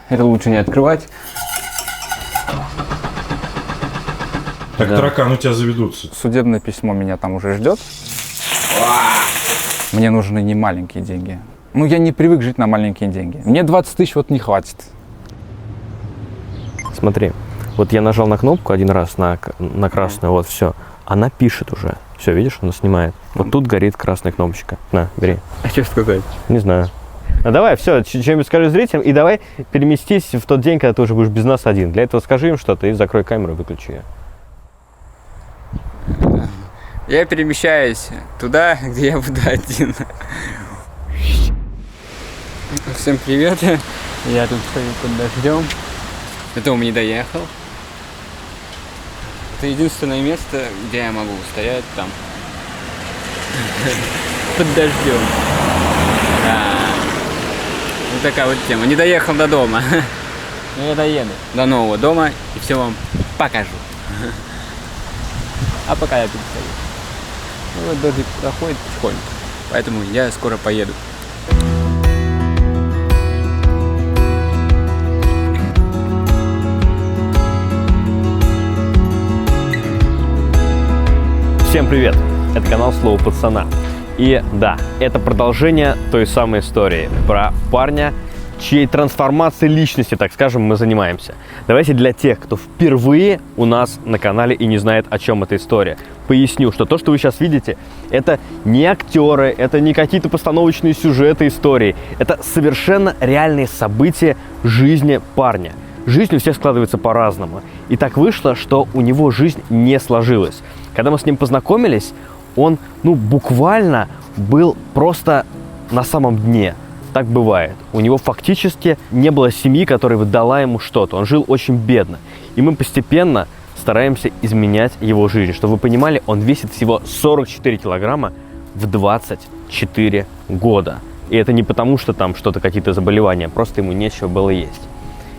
Это лучше не открывать. Так Да. тараканы у тебя заведутся. Судебное письмо меня там уже ждет. Мне нужны не маленькие деньги. Ну, я не привык жить на маленькие деньги. Мне 20 тысяч вот не хватит. Смотри, вот я нажал на кнопку один раз на красную, вот все. Она пишет уже. Все, видишь, она снимает. Вот тут горит красная кнопочка. На, бери. А что сказать? Не знаю. Ну давай, все, что-нибудь скажи зрителям, и давай переместись в тот день, когда ты уже будешь без нас один. Для этого скажи им что-то и закрой камеру и выключи ее. Я перемещаюсь туда, где я буду один. Всем привет. Я тут стою под дождем. До дома не доехал. Это единственное место, где я могу стоять там. Под дождем. Да. Вот такая вот тема. Не доехал до дома. Но я доеду до нового дома и все вам покажу. А пока я тут стою. Ну вот дождик проходит потихоньку. Поэтому я скоро поеду. Всем привет! Это канал Слово Пацана. И да, это продолжение той самой истории про парня, чьей трансформацией личности, так скажем, мы занимаемся. Давайте для тех, кто впервые у нас на канале и не знает, о чем эта история, поясню, что то, что вы сейчас видите, это не актеры, это не какие-то постановочные сюжеты истории, это совершенно реальные события жизни парня. Жизнь у всех складывается по-разному. И так вышло, что у него жизнь не сложилась. Когда мы с ним познакомились, он, буквально был просто на самом дне. Так бывает. У него фактически не было семьи, которая бы дала ему что-то. Он жил очень бедно. И мы постепенно стараемся изменять его жизнь. Чтобы вы понимали, он весит всего 44 килограмма в 24 года. И это не потому, что там что-то, какие-то заболевания, просто ему нечего было есть.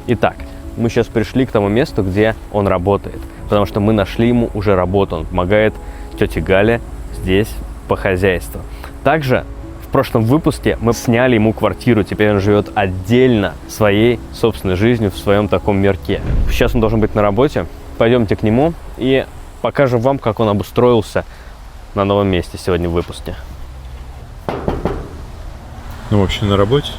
Итак, мы сейчас пришли к тому месту, где он работает. Потому что мы нашли ему уже работу. Он помогает тете Гале здесь по хозяйству. Также в прошлом выпуске мы сняли ему квартиру. Теперь он живет отдельно своей собственной жизнью в своем таком мирке. Сейчас он должен быть на работе. Пойдемте к нему и покажем вам, как он обустроился на новом месте сегодня в выпуске. Ну, вообще на работе.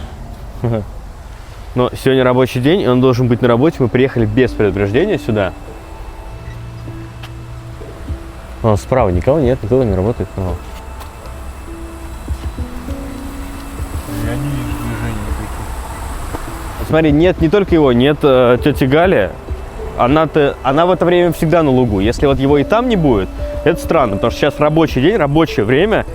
Но сегодня рабочий день, и он должен быть на работе. Мы приехали без предупреждения сюда. Справа никого нет, никто не работает. Я не вижу движения никаких. Смотри, нет не только его, нет тети Гали. Она в это время всегда на лугу. Если вот его и там не будет, это странно, потому что сейчас рабочий день, рабочее время.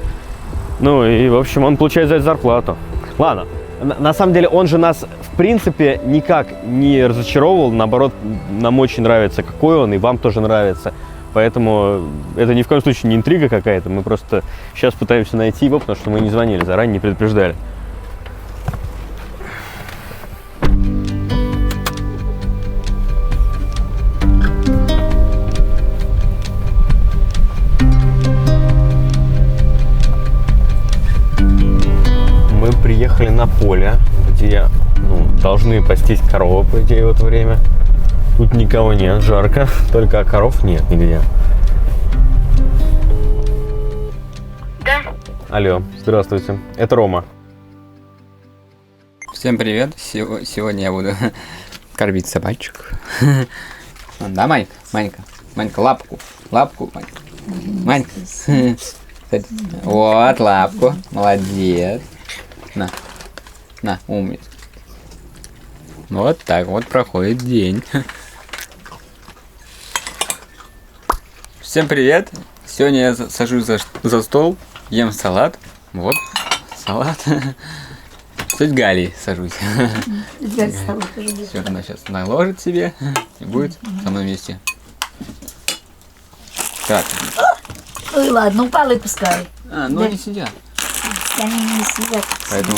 Ну и, в общем, он получает за это зарплату. Ладно, на самом деле он же нас, в принципе, никак не разочаровывал. Наоборот, нам очень нравится, какой он, и вам тоже нравится. Поэтому это ни в коем случае не интрига какая-то. Мы просто сейчас пытаемся найти его, потому что мы не звонили заранее, не предупреждали. Мы приехали на поле, где должны пастись коровы, по идее, в это время. Тут никого нет, жарко, только коров нет нигде. Да. Алло, здравствуйте, это Рома. Всем привет. Сегодня я буду кормить собачек. Да, Манька, лапку, Манька. Вот, лапку, молодец. На, умница. Вот так вот проходит день. Всем привет. Сегодня я сажусь за стол, ем салат. Вот, салат. С тетей Галей сажусь. Все, она сейчас наложит себе и будет со мной вместе. Так. Ой, ладно, упала и пускай. Ну они сидят. Они не сидят. Поэтому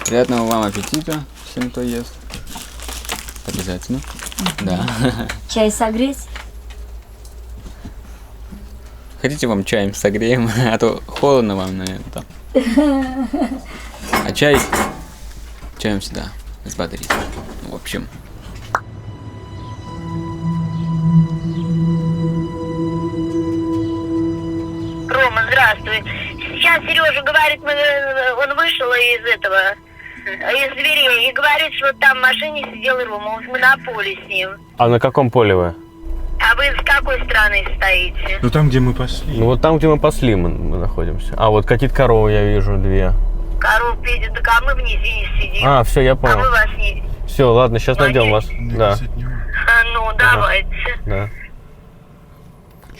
приятного вам аппетита всем, кто ест. Обязательно. Да. Чай согреть? Хотите, вам чаем согреем? А то холодно вам, наверное, там. А чаем всегда взбодриться. В общем. Рома, здравствуй. Сейчас Сережа говорит, он вышел из дверей и говорит, что там в машине сидел Рома. Мы на поле с ним. А на каком поле вы? А вы с какой стороны стоите? Ну там, где мы пошли. Ну вот там, где мы пасли, мы находимся. А вот катит корова, я вижу, 2. Коров видит, так а мы в низине сидим. А, все, я А понял. мы вас не... Все, ладно, сейчас найдем вас. Да, Ну, давайте. да.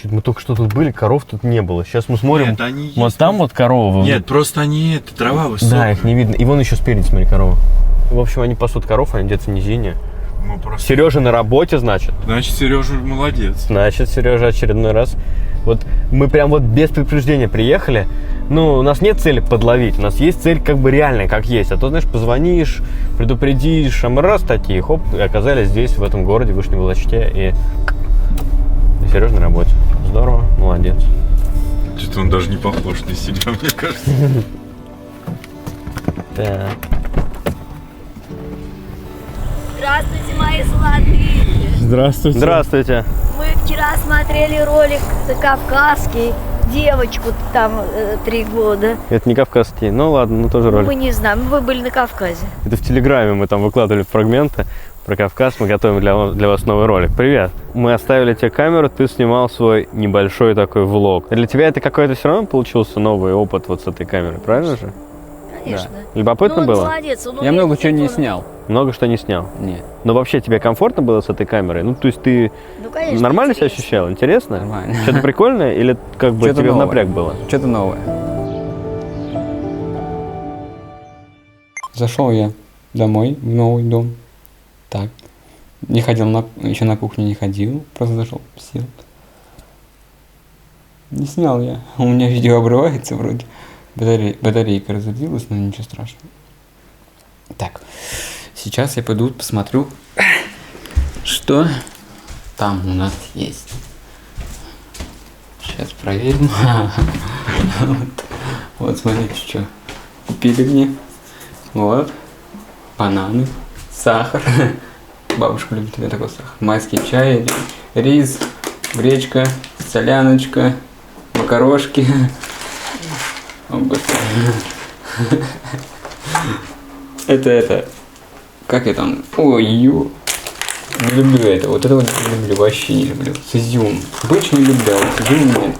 Чуть мы только что тут были, коров тут не было. Сейчас мы смотрим. Нет, они Вот есть. там вот корова. Нет, просто они, это трава высокая. Да, их не видно. И вон еще спереди, смотри, корова. В общем, они пасут коров, они где-то в низине. Мы просто... Сережа на работе, значит. Значит, Сережа молодец. Значит, Сережа очередной раз. Вот мы прям вот без предупреждения приехали. Ну, у нас нет цели подловить, у нас есть цель как бы реальная, как есть. А то, знаешь, позвонишь, предупредишь, а мы раз такие, хоп, и оказались здесь, в этом городе, в Вышнем Волочте, и Сережа на работе. Здорово, молодец. Что-то он даже не похож на себя, мне кажется. Так. Здравствуйте, мои золотые. Здравствуйте. Здравствуйте. Мы вчера смотрели ролик кавказский. Девочку там 3 года. Это не кавказский, ну ладно, ну тоже ролик. Мы не знаем, вы были на Кавказе. Это в Телеграме мы там выкладывали фрагменты про Кавказ, мы готовим для вас новый ролик. Привет! Мы оставили тебе камеру, ты снимал свой небольшой такой влог. Для тебя это какой-то все равно получился новый опыт вот с этой камерой, правильно же? Конечно. Любопытно Ну, он было? молодец. Он Я умеет много чего не телефоном. снял. Много что не снял. Нет, Но вообще тебе комфортно было с этой камерой? Ну, то есть ты Ну, конечно, нормально себя интересно. ощущал? Интересно? нормально. Что-то прикольное или как бы Что-то тебе в новое. напряг было? Что-то новое. Зашел я домой, в новый дом. Так. Не ходил еще на кухню не ходил. Просто зашел, сел. Не снял я. У меня видео обрывается вроде. Батарейка разрядилась, но ничего страшного. Так. Сейчас я пойду посмотрю, что там у нас есть. Сейчас проверим. Вот смотрите, что купили мне. Вот. Бананы, сахар. Бабушка любит тебе такой сахар. Майский чай, рис, гречка, соляночка, макарошки. О, Господи. Это. Как это он? Ой, ё. Не люблю это. Вот это вот не люблю. Вообще не люблю. С изюмом. Обычно люблю, а вот с изюмом нет.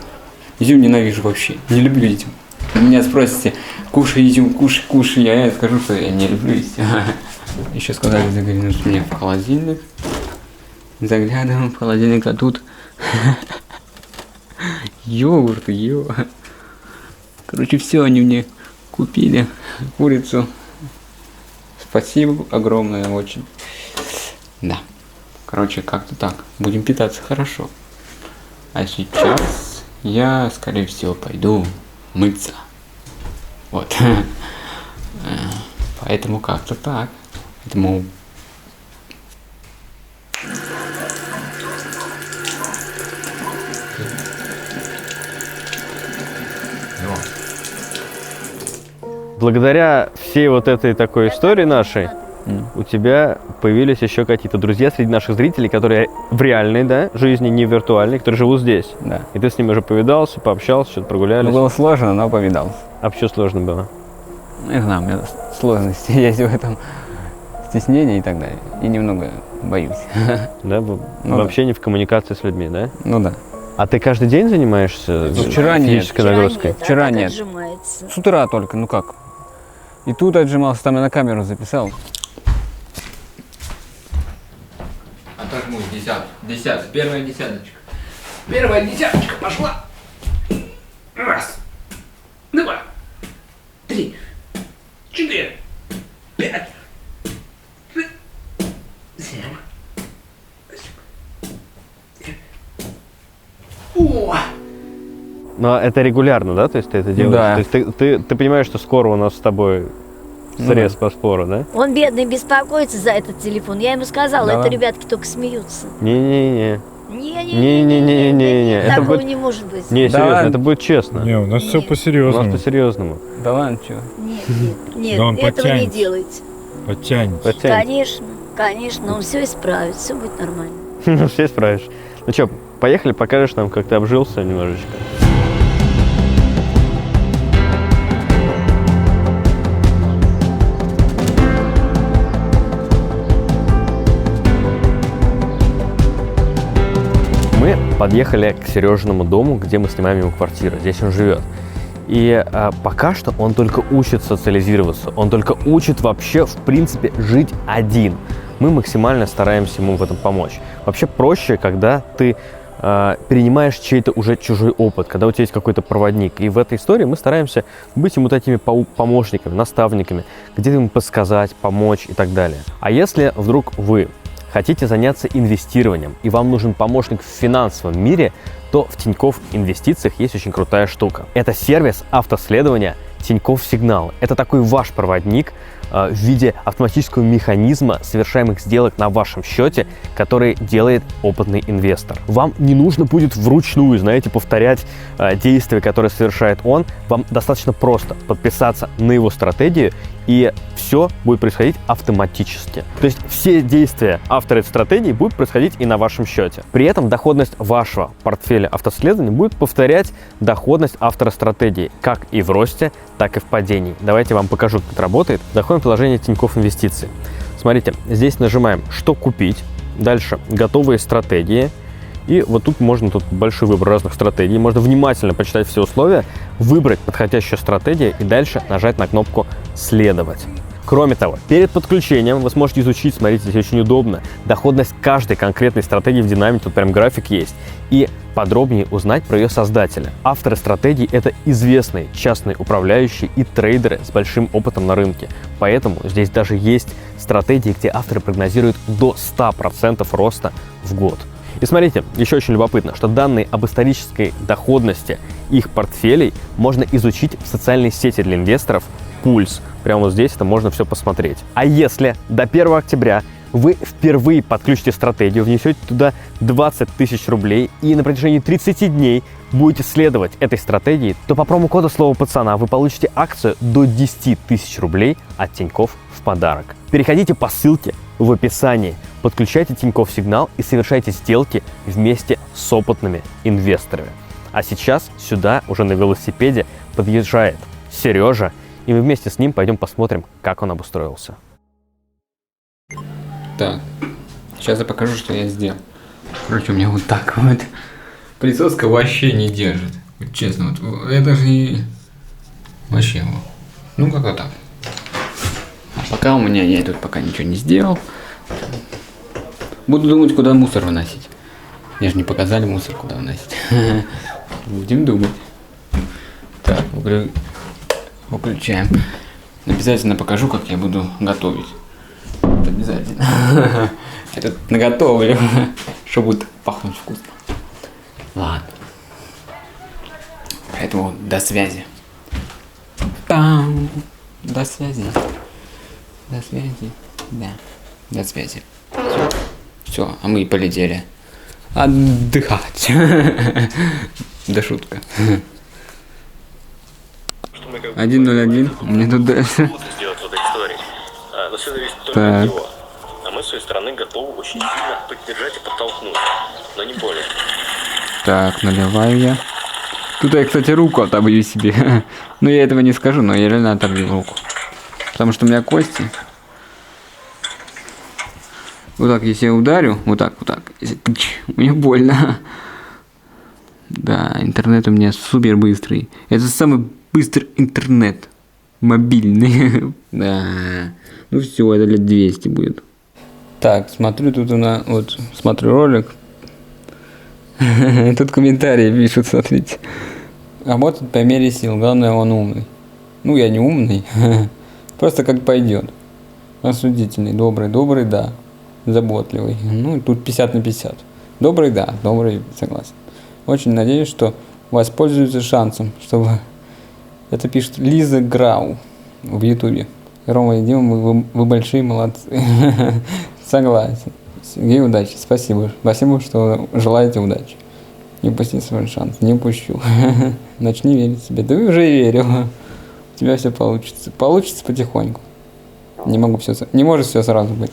Изюм ненавижу вообще. Не люблю изюм. Меня спросите, кушай изюм, кушай. А я скажу, что я не люблю изюм. Еще сказали заглянуть мне в холодильник. Заглядываем в холодильник, а тут йогурт, Короче, все они мне купили. Курицу. Спасибо огромное очень. Да. Короче, как-то так. Будем питаться хорошо. А сейчас я, скорее всего, пойду мыться. Вот. Поэтому как-то так. Поэтому... Благодаря всей вот этой такой истории нашей, у тебя появились еще какие-то друзья среди наших зрителей, которые в реальной, да, жизни, не в виртуальной, которые живут здесь. Да. И ты с ними уже повидался, пообщался, что-то прогулялись. Было сложно, но повидался. А что сложно было? Не знаю, у меня сложности есть в этом. Стеснение и так далее. И немного боюсь. Да, Ну в общении, в коммуникации с людьми, да? Ну да. А ты каждый день занимаешься вчера нет. физической нагрузкой? Вчера так нет. отжимается. С утра только, ну как. И тут отжимался, там я на камеру записал. Отожму десятку. Первая десяточка. Первая десяточка пошла. Раз. Два. Три. 4. 5. 7. О! Но это регулярно, да? То есть ты это делаешь? Да. То есть ты понимаешь, что скоро у нас с тобой срез по спору, да? Он бедный беспокоится за этот телефон. Я ему сказала, Да это ладно? ребятки только смеются. Не-не-не. Не-не-не. Это Такого будет- не может быть. Не, Да серьезно, ладно. это будет честно. Не, у нас все Нет. У нас по-серьезному. по-серьезному. Да ладно, чё. Нет, Да он этого не подтянется. делайте. Подтянется. Подтянет. Конечно, конечно, он все исправит, все будет нормально. Ну, все справишь. Ну что, поехали, покажешь нам, как ты обжился немножечко. Мы подъехали к Сережиному дому, где мы снимаем ему квартиру. Здесь он живет. И пока что он только учит социализироваться. Он только учит вообще, в принципе, жить один. Мы максимально стараемся ему в этом помочь. Вообще проще, когда ты перенимаешь чей-то уже чужой опыт, когда у тебя есть какой-то проводник. И в этой истории мы стараемся быть ему такими помощниками, наставниками, где-то ему подсказать, помочь и так далее. А если вдруг вы хотите заняться инвестированием и вам нужен помощник в финансовом мире, то в Тинькофф Инвестициях есть очень крутая штука. Это сервис автоследования Тинькофф Сигнал. Это такой ваш проводник в виде автоматического механизма совершаемых сделок на вашем счете, который делает опытный инвестор. Вам не нужно будет вручную, знаете, повторять действия, которые совершает он. Вам достаточно просто подписаться на его стратегию, и все будет происходить автоматически. То есть все действия автора этой стратегии будут происходить и на вашем счете. При этом доходность вашего портфеля автоследования будет повторять доходность автора стратегии, как и в росте, так и в падении. Давайте я вам покажу, как это работает. Заходим в приложение Тинькофф Инвестиции. Смотрите, здесь нажимаем «Что купить?», дальше «Готовые стратегии». И вот тут большой выбор разных стратегий. Можно внимательно почитать все условия, выбрать подходящую стратегию и дальше нажать на кнопку «Следовать». Кроме того, перед подключением вы сможете изучить, смотрите, здесь очень удобно, доходность каждой конкретной стратегии в динамике, тут прям график есть, и подробнее узнать про ее создателя. Авторы стратегий – это известные частные управляющие и трейдеры с большим опытом на рынке. Поэтому здесь даже есть стратегии, где авторы прогнозируют до 100% роста в год. И смотрите, еще очень любопытно, что данные об исторической доходности их портфелей можно изучить в социальной сети для инвесторов «Пульс». Прямо вот здесь это можно все посмотреть. А если до 1 октября вы впервые подключите стратегию, внесете туда 20 тысяч рублей и на протяжении 30 дней будете следовать этой стратегии, то по промокоду «Слово пацана» вы получите акцию до 10 тысяч рублей от Тинькофф в подарок. Переходите по ссылке в описании, подключайте Тинькофф Сигнал и совершайте сделки вместе с опытными инвесторами. А сейчас сюда уже на велосипеде подъезжает Сережа, и мы вместе с ним пойдем посмотрим, как он обустроился. Так, сейчас я покажу, что я сделал. Короче, у меня вот так вот. Присоска вообще не держит. Вот честно, вот это же не... Вообще, ну как-то так. А пока у меня, я тут пока ничего не сделал. Буду думать, куда мусор выносить. Мне же не показали мусор, куда выносить. Будем думать. Так, выключаем. Обязательно покажу, как я буду готовить. Обязательно. Я тут наготовлю, что будет пахнуть вкусно. Ладно. Поэтому до связи. Пам. До связи. До связи. Да. До связи. Все, а мы полетели отдыхать. Да шутка. 1:01. Мне тут дальше. Но все зависит только от него. А мы с своей стороны готовы очень сильно поддержать и подтолкнуть. Но не более. Так, наливаю я. Тут я, кстати, руку отобью себе. Но я этого не скажу, но я реально отобью руку. Потому что у меня кости. Вот так, если я ударю, вот так. Если... Мне больно. Да, интернет у меня супер быстрый. Это самый быстрый интернет. Мобильный. Да. Ну все, это лет 200 будет. Так, смотрю тут смотрю ролик. Тут комментарии пишут, смотрите. Работает по мере сил, главное он умный. Ну я не умный. Просто как пойдет. Рассудительный, добрый, да. Заботливый. Ну тут 50/50. Добрый, да, добрый, согласен. Очень надеюсь, что воспользуются шансом, чтобы... Это пишет Лиза Грау в Ютубе. Рома и Дима, вы большие молодцы. Согласен. Сергей, удачи. Спасибо. Спасибо, что желаете удачи. Не упусти свой шанс. Не упущу. Начни верить в себя. Да вы уже верил. У тебя все получится. Получится потихоньку. Не может все сразу быть.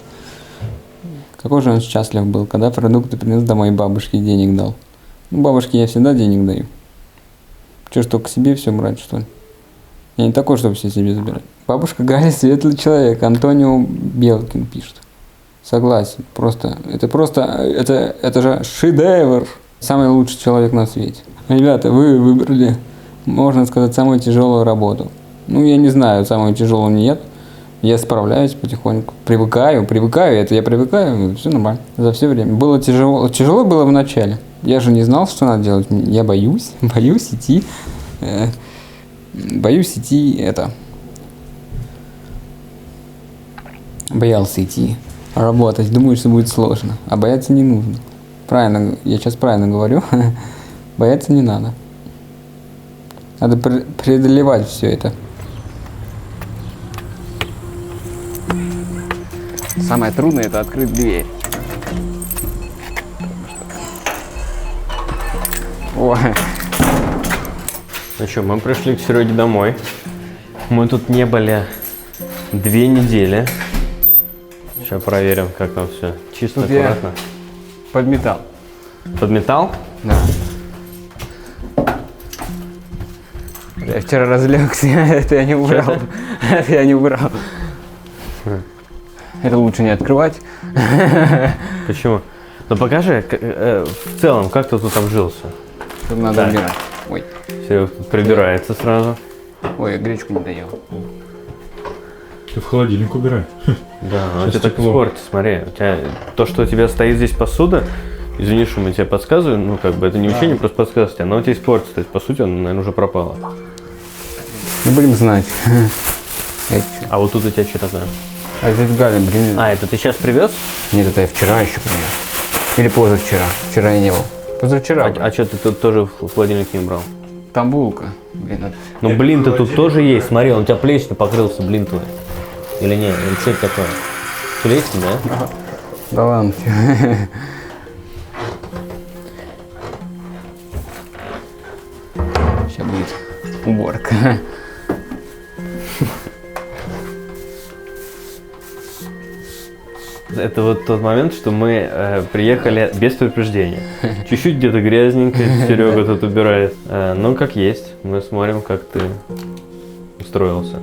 Какой же он счастлив был, когда продукты принес домой и бабушке денег дал. Ну, бабушке я всегда денег даю. Че, что, к себе все брать, что ли? Я не такой, чтобы все себе забирать. Бабушка Галя светлый человек, Антонио Белкин пишет. Согласен, это же шедевр. Самый лучший человек на свете. Ребята, вы выбрали, можно сказать, самую тяжелую работу. Ну, я не знаю, самую тяжелую нет. Я справляюсь потихоньку. Привыкаю, все нормально. За все время. Было тяжело было в начале. Я же не знал, что надо делать. Я боюсь идти. Боялся идти работать. Думаю, что будет сложно. А бояться не нужно. Правильно, я сейчас правильно говорю. Бояться не надо. Надо преодолевать все это. Самое трудное — это открыть дверь. Ой. Ну что, мы пришли к Сереге домой. Мы тут не были 2 недели. Сейчас проверим, как там все. Чисто, Тут аккуратно. Подметал. Подметал? Да. Я вчера разлегся, это я не убрал. Это я не убрал. Это лучше не открывать. Почему? Ну покажи, в целом, как ты тут обжился. Тут надо Да. убирать. Ой, Серега тут прибирается сразу. ой, я гречку не доел. Ты в холодильник убирай. Да, у тебя так тепло. испортится, смотри. У тебя, то, что у тебя стоит здесь посуда, извини, что мы тебе подсказываем, ну как бы это не учение, просто подсказывать, она у тебя испортится. То есть, по сути, она, наверное, уже пропала. Не будем знать. А вот тут у тебя что такое? А здесь Галя, блин. А, это ты сейчас привез? Нет, это я вчера еще принес. Или позавчера. Вчера я не был. Позавчера. А что ты тут тоже в холодильник не брал? Там булка. Блин, это... Ну блин-то тут тоже есть, смотри, он у тебя плесенью покрылся, блин твой. Или нет? Или что это такое? Плесень, да? Да ладно. Сейчас будет уборка. Это вот тот момент, что мы приехали без предупреждения. Чуть-чуть где-то грязненько, Серега тут убирает. Ну, как есть. Мы смотрим, как ты устроился.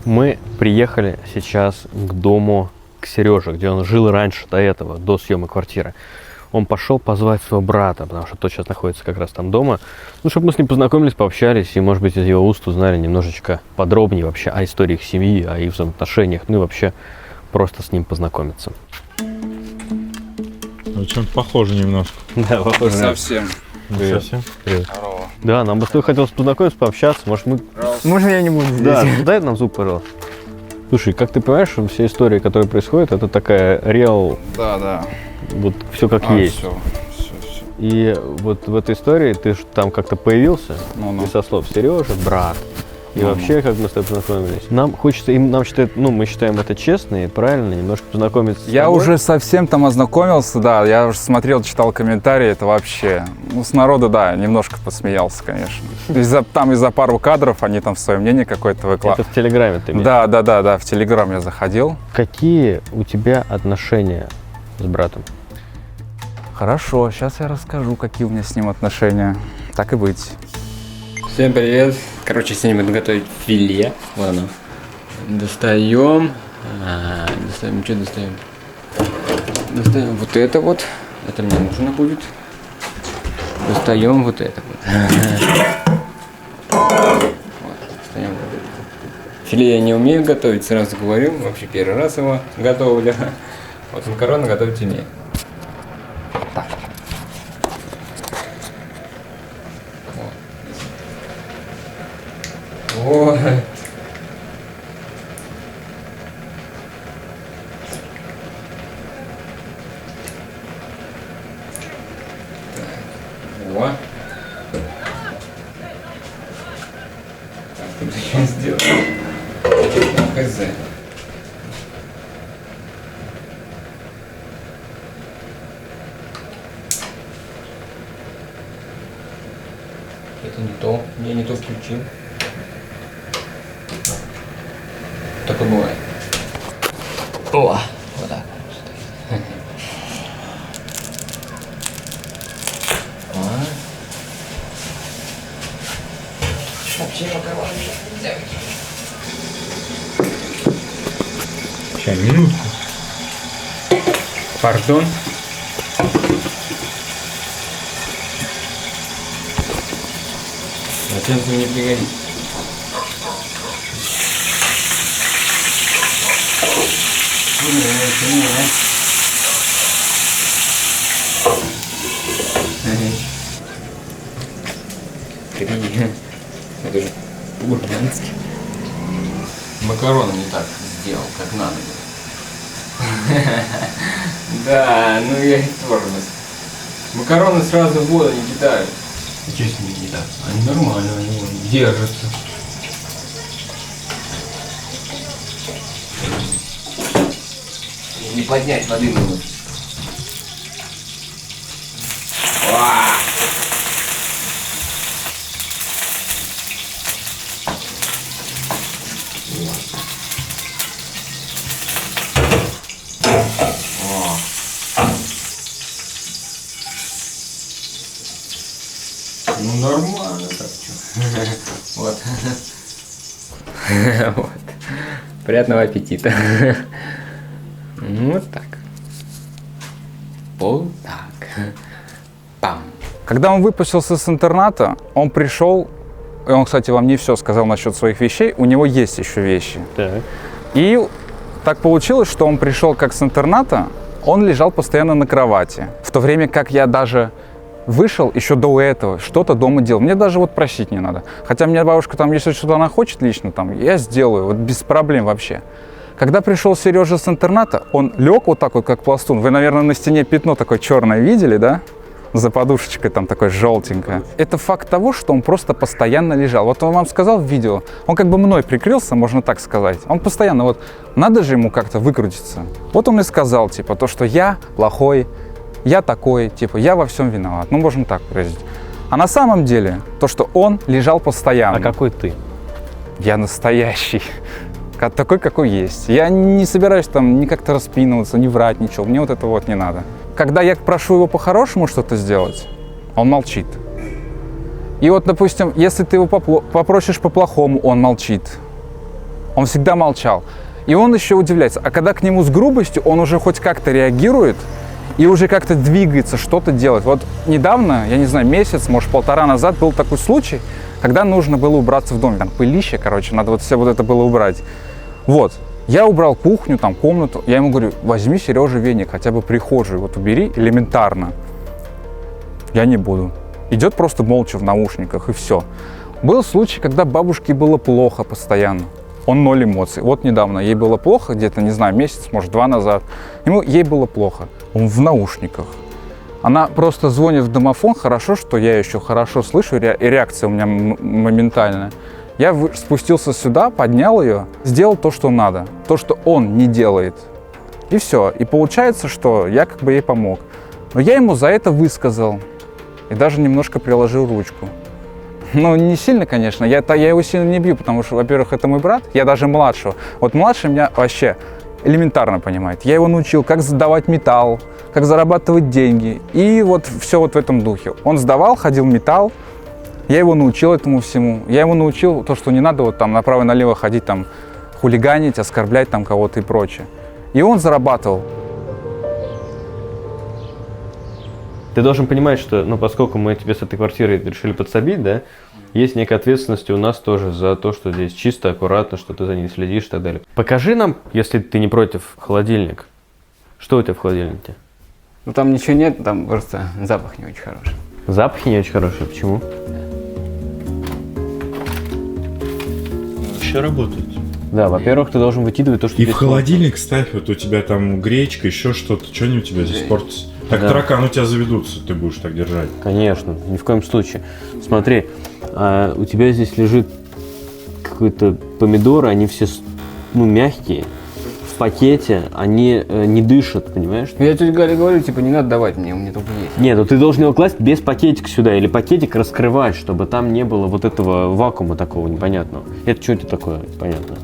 Мы приехали сейчас к дому, к Сереже, где он жил раньше, до этого, до съемок квартиры. Он пошел позвать своего брата, потому что тот сейчас находится как раз там дома. Ну, чтобы мы с ним познакомились, пообщались, и, может быть, из его уст узнали немножечко подробнее вообще о истории их семьи, о их взаимоотношениях, ну и вообще просто с ним познакомиться. Ну, чем-то похоже немножко. Да, похоже. Совсем. Привет. Совсем? Привет. Да, нам бы с тобой хотелось познакомиться, пообщаться. Может, мы... Можно я не буду здесь? Да, дай нам звук, пожалуйста. Слушай, как ты понимаешь, что вся история, которая происходит, это такая реал, Да. вот все как есть. Все. И вот в этой истории ты ж там как-то появился, Ну-ну. и со слов Сережа, брат. И вообще, как мы с тобой познакомились. Нам хочется, мы считаем это честно и правильно, немножко познакомиться с Я тобой. уже совсем там ознакомился, да, я уже смотрел, читал комментарии, это вообще, ну, с народа, да, немножко посмеялся, конечно. Из-за пару кадров они там свое мнение какое-то Это выкладывают. в Телеграме ты имеешь? Да, в Телеграм я заходил. Какие у тебя отношения с братом? Хорошо, сейчас я расскажу, какие у меня с ним отношения. Так и быть. Всем привет. Короче, сегодня будем готовить филе. Вот оно. Достаем. Что достаем? Достаем вот это вот. Это мне нужно будет. Достаем вот это вот. Вот, достаем вот это. Филе я не умею готовить, сразу говорю. Вообще первый раз его готовлю. Вот макароны готовить умею. О. О. Так, тут еще сделать. Хз. Это не то. Я не то включил. Такое бывает. О, вот так. Вообще макароны нельзя. Сейчас, минутку. Пардон. Зачем ты мне пригодится? Это же урганский. Макароны не так сделал, как надо было. Да, ну я и тормоз. Макароны сразу в воду не кидают. Что с ними не так? Они нормально, они держатся. Не поднять воды надо. Ну нормально так, что. Вот. Вот. Приятного аппетита. Вот так. Вот так. Пам. Когда он выпустился с интерната, он пришел, и он, кстати, вам не все сказал насчет своих вещей, у него есть еще вещи. Так. И так получилось, что он пришел как с интерната, он лежал постоянно на кровати. В то время как я даже вышел еще до этого, что-то дома делал. Мне даже вот просить не надо. Хотя мне бабушка там, если что-то она хочет лично, там, я сделаю, вот без проблем вообще. Когда пришел Сережа с интерната, он лег вот так вот, как пластун. Вы, наверное, на стене пятно такое черное видели, да? За подушечкой там такое желтенькое. Это факт того, что он просто постоянно лежал. Вот он вам сказал в видео, он как бы мной прикрылся, можно так сказать. Он постоянно, вот, надо же ему как-то выкрутиться. Вот он и сказал, типа, то, что я плохой, я такой, типа, я во всем виноват. Ну, можно так выразить. А на самом деле, то, что он лежал постоянно. А какой ты? Я настоящий. Такой, какой есть. Я не собираюсь там ни как-то распинываться, не врать, ничего. Мне вот это вот не надо. Когда я прошу его по-хорошему что-то сделать, он молчит. И вот, допустим, если ты его попросишь по-плохому, он молчит. Он всегда молчал. И он еще удивляется. А когда к нему с грубостью, он уже хоть как-то реагирует и уже как-то двигается, что-то делает. Вот недавно, я не знаю, месяц, может, полтора назад был такой случай, когда нужно было убраться в доме. Там пылище, короче, надо вот все вот это было убрать. Вот. Я убрал кухню, там, комнату. Я ему говорю, возьми, Сережа, веник, хотя бы прихожую вот убери элементарно. Я не буду. Идет просто молча в наушниках, и все. Был случай, когда бабушке было плохо постоянно. Он 0 эмоций. Вот недавно ей было плохо, где-то, не знаю, месяц, может, 2 назад. Ей было плохо. Он в наушниках. Она просто звонит в домофон. Хорошо, что я еще хорошо слышу, и реакция у меня моментальная. Я спустился сюда, поднял ее, сделал то, что надо. То, что он не делает. И все. И получается, что я как бы ей помог. Но я ему за это высказал. И даже немножко приложил ручку. Ну, не сильно, конечно. Я его сильно не бью, потому что, во-первых, это мой брат. Я даже младшего. Вот младший меня вообще элементарно понимает. Я его научил, как сдавать металл, как зарабатывать деньги. И вот все вот в этом духе. Он сдавал, ходил металл. Я его научил этому всему. Я его научил то, что не надо вот там направо и налево ходить, там, хулиганить, оскорблять там кого-то и прочее. И он зарабатывал. Ты должен понимать, что, ну, поскольку мы тебе с этой квартирой решили подсобить, да, есть некая ответственность у нас тоже за то, что здесь чисто, аккуратно, что ты за ней следишь и так далее. Покажи нам, если ты не против, холодильник. Что у тебя в холодильнике? Ну там ничего нет, там просто запах не очень хороший. Запахи не очень хорошие. Почему? Вообще работает. Да, во-первых, ты должен выкидывать то, что И здесь в холодильник ставь, вот у тебя там гречка, еще что-то, что они у тебя здесь портятся. Так Да. тараканы у тебя заведутся, ты будешь так держать. Конечно, ни в коем случае. Смотри, у тебя здесь лежит какой-то помидоры, они все, ну, мягкие. пакете, они не дышат, понимаешь? Я тете Гале говорю, типа, не надо давать мне, у меня только есть. Нет, ну ты должен его класть без пакетика сюда, или пакетик раскрывать, чтобы там не было вот этого вакуума такого непонятного. Это что это такое, понятно?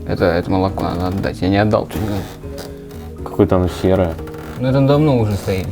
Это молоко надо отдать, я не отдал тете Гале. Какое-то оно серое. Ну это давно уже стоит.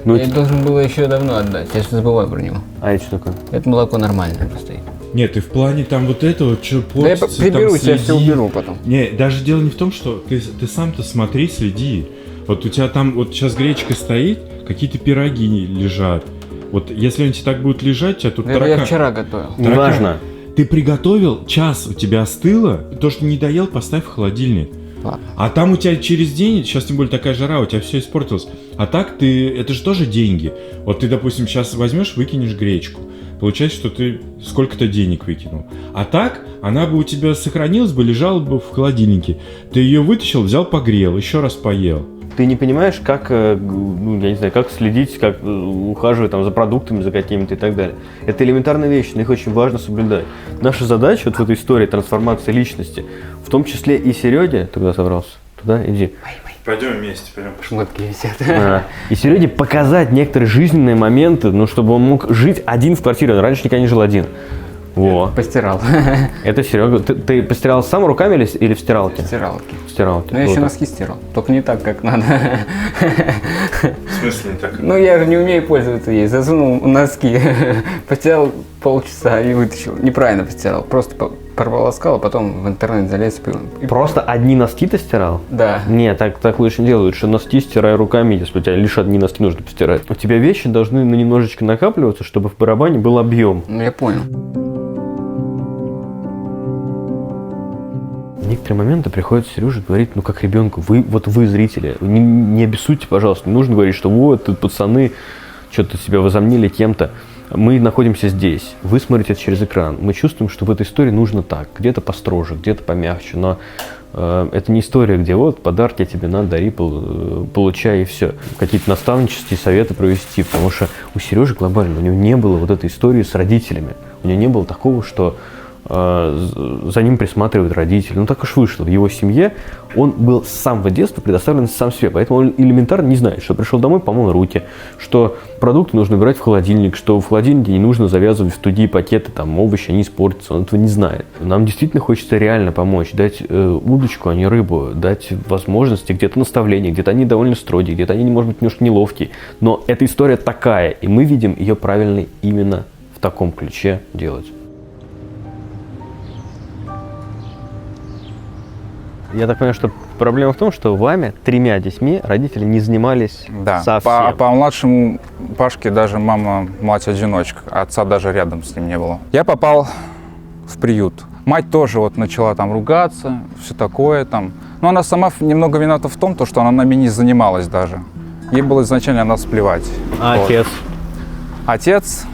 Ну, Я должен был еще давно отдать, я что забываю про него. А это что такое? Это молоко нормальное стоит. Нет, и в плане там вот этого, что Да я портится, приберусь, там я все следи. уберу потом. Не, даже дело не в том, что ты сам-то смотри, следи. Вот у тебя там, вот сейчас гречка стоит, какие-то пироги лежат. Вот если они тебе так будут лежать, у тебя тут Это я таракан. вчера готовил. Неважно. Ты приготовил, час у тебя остыло, то, что не доел, поставь в холодильник. Ладно. А там у тебя через день, сейчас тем более такая жара, у тебя все испортилось. А так это же тоже деньги. Вот ты, допустим, сейчас возьмешь, выкинешь гречку. Получается, что ты сколько-то денег выкинул. А так, она бы у тебя сохранилась бы, лежала бы в холодильнике. Ты ее вытащил, взял, погрел, еще раз поел. Ты не понимаешь, как, ну, я не знаю, как следить, как ухаживать там за продуктами, за какими-то и так далее. Это элементарные вещи, но их очень важно соблюдать. Наша задача вот в этой истории трансформации личности, в том числе и Сереге, ты куда собрался? Туда иди. Пойдем вместе, пойдем. Шмотки висят. И Сереге показать некоторые жизненные моменты, ну, чтобы он мог жить один в квартире. Он раньше никогда не жил один. Во. Постирал. Это Серега. Ты постирал сам руками или в стиралке? Стиралки. В стиралке. Ну я еще Круто. носки стирал. Только не так, как надо. В смысле не так? Ну я же не умею пользоваться ей. Засунул носки, постирал полчаса и вытащил. Неправильно постирал. Просто прополоскал, а потом в интернет залез. Просто одни носки ты стирал? Да. Нет, так лучше не делают, что носки стирай руками, если у тебя лишь одни носки нужно постирать. У тебя вещи должны немножечко накапливаться, чтобы в барабане был объем. Ну я понял. В некоторые моменты приходится Сереже говорить, ну как ребенку, вы зрители, не обессудьте, пожалуйста, не нужно говорить, что вот тут пацаны что-то себя возомнили кем-то. Мы находимся здесь, вы смотрите через экран, мы чувствуем, что в этой истории нужно так, где-то построже, где-то помягче, но это не история, где вот подарки тебе надо, дари, получай и все. Какие-то наставнические советы провести, потому что у Сережи глобально, у него не было вот этой истории с родителями, у него не было такого, что за ним присматривают родители. Ну так уж вышло. В его семье он был с самого детства предоставлен сам себе. Поэтому он элементарно не знает, что пришел домой, помыл руки, что продукты нужно убирать в холодильник, что в холодильнике не нужно завязывать в тугие пакеты, там овощи, они испортятся. Он этого не знает. Нам действительно хочется реально помочь, дать удочку, а не рыбу, дать возможности, где-то наставления, где-то они довольно строгие, где-то они, может быть, немножко неловкие. Но эта история такая, и мы видим ее правильной именно в таком ключе делать. Я так понимаю, что проблема в том, что вами, 3 детьми, родители не занимались Да, совсем. по младшему Пашке даже мама мать-одиночка, отца даже рядом с ним не было. Я попал в приют. Мать тоже вот начала там ругаться, все такое там. Но она сама немного виновата в том, что она нами не занималась даже. Ей было изначально на нас плевать. А Вот. отец? Отец,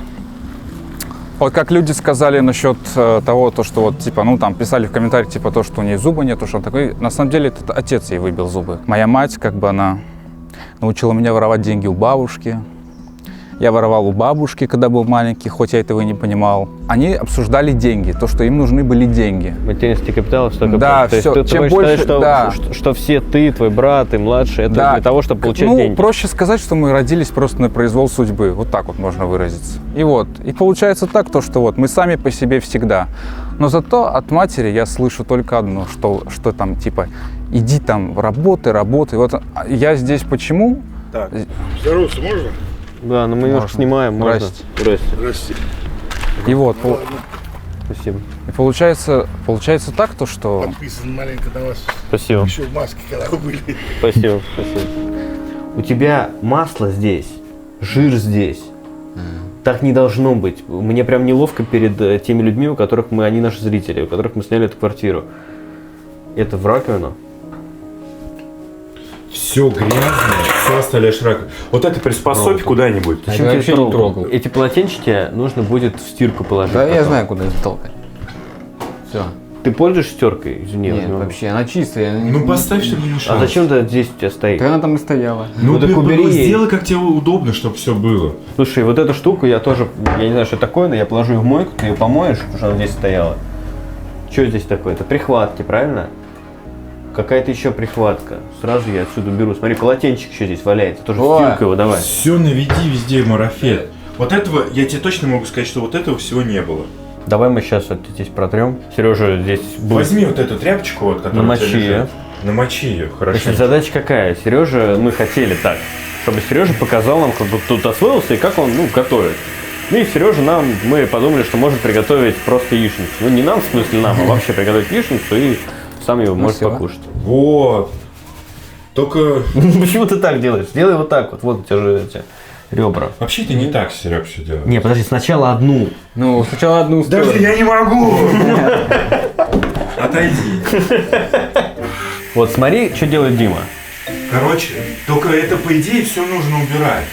вот как люди сказали насчет того, что вот типа, ну там писали в комментариях типа то, что у нее зуба нет, что он такой. На самом деле это отец ей выбил зубы. Моя мать, как бы она научила меня воровать деньги у бабушки. Я воровал у бабушки, когда был маленький, хоть я этого и не понимал. Они обсуждали деньги, то, что им нужны были деньги. Материнский капитал, что такое? Да, То есть всё, ты чем хочешь больше, сказать, да. что все ты, твой брат и младший, это для того, чтобы получать ну, деньги. проще сказать, что мы родились просто на произвол судьбы. Вот так вот можно выразиться. И получается так, что вот мы сами по себе всегда. Но зато от матери я слышу только одно, что там типа иди там работай. Вот я здесь почему? Так, здороваться можно? Да, но мы немножко снимаем, можно? Здрасте. Здрасте. И вот, Спасибо. и получается так, что... Подписан маленько на вас. Спасибо. Еще в маске, когда вы были. Спасибо. У тебя масло здесь, жир здесь. Так не должно быть. Мне прям неловко перед теми людьми, у которых они наши зрители, у которых мы сняли эту квартиру. Это в раковину. Все грязное, все оставляешь в раковине. Вот это приспособь куда-нибудь. Зачем я ты вообще это не трогал. Эти полотенчики нужно будет в стирку положить. Да, я потом. знаю, куда это толкать. Все. Ты пользуешься стеркой? Извини. Нет, ну. вообще, она чистая. она не- Ну поставь, чтобы не мешало. А зачем ты здесь у тебя стоит? Так она там и стояла. Ну, так убери ей. сделай, как тебе удобно, чтобы все было. Слушай, вот эту штуку я тоже, я не знаю, что это такое, но я положу ее в мойку, ты ее помоешь, потому что она здесь стояла. Что здесь такое? Это прихватки, правильно? какая-то еще прихватка. Сразу я отсюда беру. Смотри, полотенчик еще здесь валяется. Тоже О! стилка его давай. Все наведи везде марафет. Вот этого, я тебе точно могу сказать, что вот этого всего не было. Давай мы сейчас вот здесь протрем. Сережа здесь будет. Возьми вот эту тряпочку, вот, которая у тебя Намочи лежит. Намочи ее, хорошо. Значит, задача какая? Сережа, мы хотели так, чтобы Сережа показал нам, как тут освоился и как он, готовит. Ну и Сережа мы подумали, что может приготовить просто яичницу. Ну не нам, в смысле нам, а вообще приготовить яичницу и сам его может всё. покушать. Вот. Только... Почему ты так делаешь? Сделай вот так вот, вот у тебя же эти ребра. Вообще ты не так, Серег, все делаешь. Не, подожди, сначала одну. Ну, сначала одну сторону. Подожди, я не могу! Отойди. Вот смотри, что делает Дима. Короче, только это, по идее, все нужно убирать.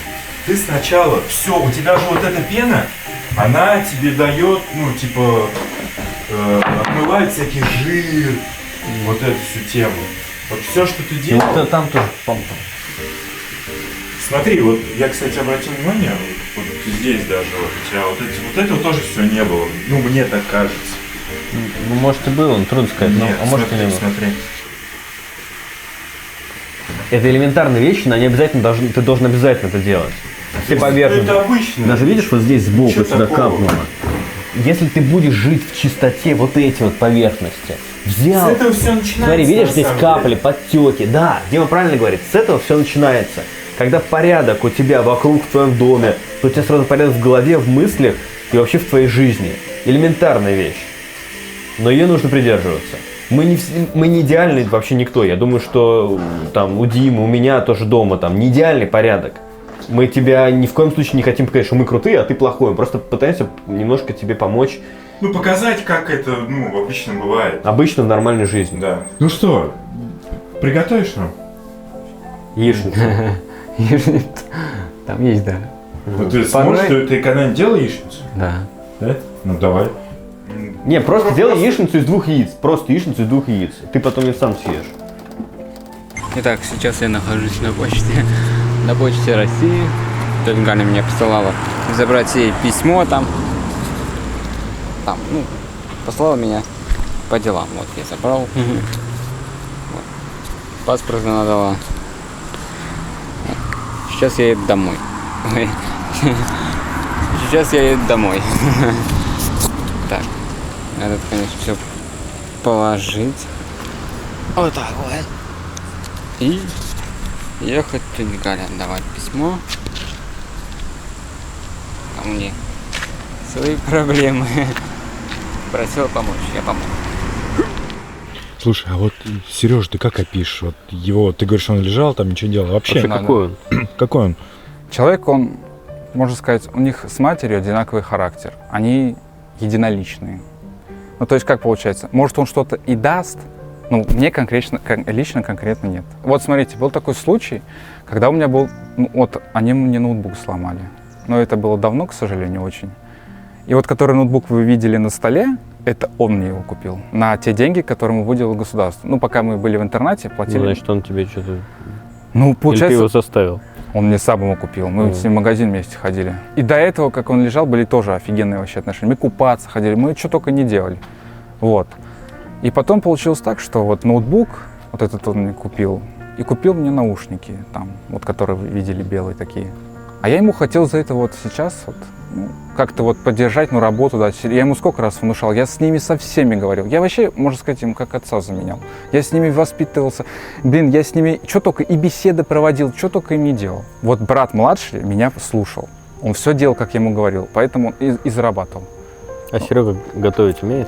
Ты сначала, все, у тебя же вот эта пена, она тебе дает, отмывает всякий жир, вот эту всю тему. Вот все, что ты И делаешь. вот там тоже. Смотри, вот я, кстати, обратил внимание, вот здесь даже вот у тебя вот этого тоже все не было. Ну, мне так кажется. Ну, может и было, трудно сказать, Нет, а может и смотри, не было. смотри. Это элементарные вещи, но они обязательно ты должен обязательно это делать. Все поверхности. Это обычно. Даже видишь, вот здесь сбоку Ничего сюда такого. капнуло. Если ты будешь жить в чистоте вот эти вот поверхности, взял, С этого все начинается. смотри, видишь, на здесь самом капли, деле. подтеки. Да, Дима правильно говорит, с этого все начинается. Когда порядок у тебя вокруг в твоем доме, то у тебя сразу порядок в голове, в мыслях и вообще в твоей жизни. Элементарная вещь. Но ее нужно придерживаться. Мы не идеальны вообще никто. Я думаю, что там у Димы, у меня тоже дома там не идеальный порядок. Мы тебя ни в коем случае не хотим показать, что мы крутые, а ты плохой. Мы просто пытаемся немножко тебе помочь. Ну, показать, как это, обычно бывает. Обычно в нормальной жизни. Да. Ну что, приготовишь нам? Яичницу. Там есть, да. Ну, ты сможешь, ты когда-нибудь делал яичницу? Да. Да? Ну, давай. Не, просто делай яичницу из 2 яиц. Просто яичницу из 2 яиц. Ты потом ее сам съешь. Итак, сейчас я нахожусь на почте России. Тетя Галя мне присылала забрать ей письмо там, послала меня по делам. Вот я забрал. Вот. Паспорт она дала. Сейчас я еду домой. Ой. Сейчас я еду домой. Так, надо, конечно, все положить. Вот так вот. И ехать тетя Галя отдавать письмо. А мне свои проблемы. Просила помочь, я помог. Слушай, а вот Сереж, ты как опишешь? Вот его, ты говоришь, он лежал, там ничего не делал. Вообще, Какой он? какой он? Человек, он, можно сказать, у них с матерью одинаковый характер. Они единоличные. Ну, то есть, как получается? Может, он что-то и даст, но мне лично конкретно нет. Вот, смотрите, был такой случай, когда у меня был... они мне ноутбук сломали. Но это было давно, к сожалению, очень. И вот, который ноутбук вы видели на столе, это он мне его купил. На те деньги, которые ему выделило государство. Ну, пока мы были в интернате, платили... Ну, значит, он тебе что-то... Ну, Или ты получается... его заставил? Он мне сам его купил. Мы с ним в магазин вместе ходили. И до этого, как он лежал, были тоже офигенные вообще отношения. Мы купаться ходили, мы что только не делали. Вот. И потом получилось так, что вот ноутбук, вот этот он мне купил, и купил мне наушники, там, вот которые вы видели, белые такие. А я ему хотел за это вот сейчас вот, как-то вот поддержать, работу дать. Я ему сколько раз внушал, я с ними со всеми говорил. Я вообще, можно сказать, им как отца заменял. Я с ними воспитывался. Я с ними что только и беседы проводил, что только им не делал. Вот брат младший меня слушал. Он все делал, как я ему говорил, поэтому он и зарабатывал. А Серега готовить умеет?